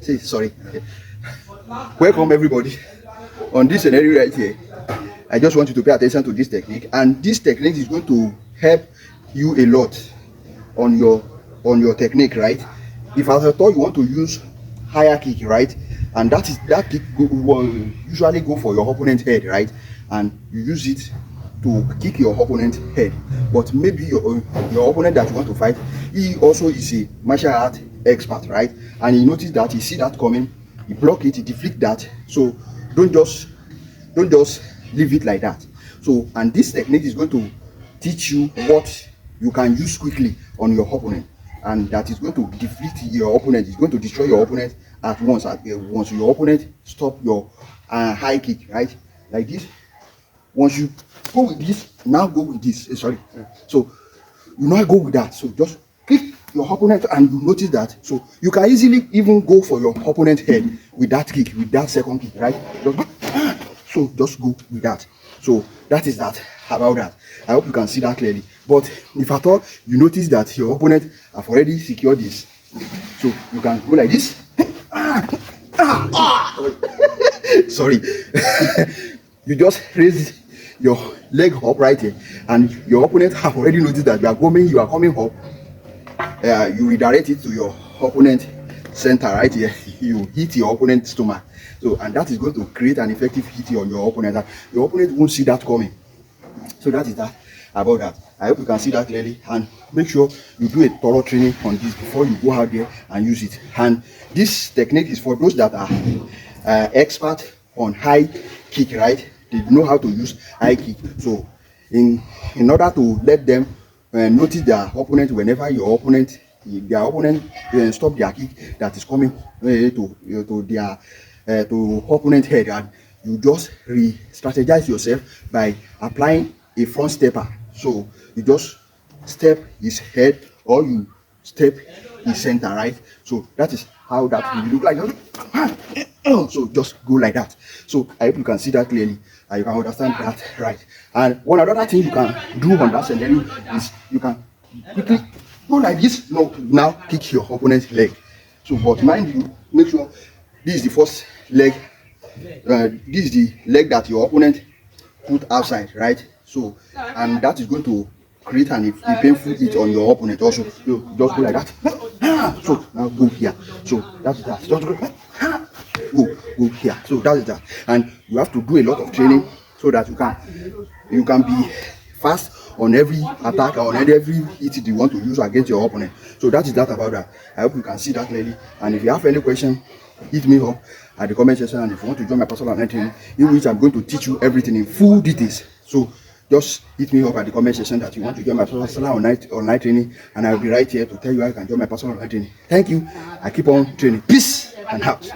See, sorry. Welcome everybody. On this scenario right here, I just want you to pay attention to this technique, and this technique is going to help you a lot on your technique, right? If as I thought you want to use higher kick, right, and that kick will usually go for your opponent's head, right, and you use it to kick your opponent's head, but maybe your opponent that you want to fight, he also is a martial art expert, right, and he notice that, he see that coming, he block it, he deflect that. So don't just leave it like that. So, and this technique is going to teach you what you can use quickly on your opponent, and that is going to defeat your opponent. It's going to destroy your opponent at once. Once your opponent stop your high kick, right, like this. Once you go with this, now go with this. Sorry. So you now go with that. So just kick your opponent, and you notice that. So you can easily even go for your opponent's head with that kick, with that second kick, right? So just go with that. So that is that about that. I hope you can see that clearly. But if at all you notice that your opponent have already secured this, so you can go like this. Sorry. You just raise your leg up right here, and your opponent have already noticed that you are coming up. You redirect it to your opponent center right here. You hit your opponent's stomach. So, and that is going to create an effective hit on your opponent. Your opponent won't see that coming. So that is that about that. I hope you can see that clearly, and make sure you do a thorough training on this before you go out there and use it. And this technique is for those that are expert on high kick, right? They know how to use high kick. So in order to let them notice their opponent, whenever their opponent stop their kick that is coming to their opponent head, and you just re-strategize yourself by applying a front stepper. So you just step his head, or you step his center, right? So that is how that will look like. So just go like that. So I hope you can see that clearly, and you can understand that, right? And one other thing you can do on that scenario is you can quickly go like this. No, now kick your opponent's leg. So, but mind you, make sure this is the first leg. This is the leg that your opponent put outside, right? So, and that is going to create a painful hit on your opponent also. So just go like that. So now go here. So that's that. Just go here. So that is that. And you have to do a lot of training so that you can be fast on every attack or on every hit you want to use against your opponent. So that is that about that. I hope you can see that clearly. And if you have any question, hit me up at the comment section. And if you want to join my personal online training, in which I'm going to teach you everything in full details, so just hit me up at the comment section that you want to join my personal online training, and I'll be right here to tell you how you can join my personal online training. Thank you. I keep on training. Peace and out.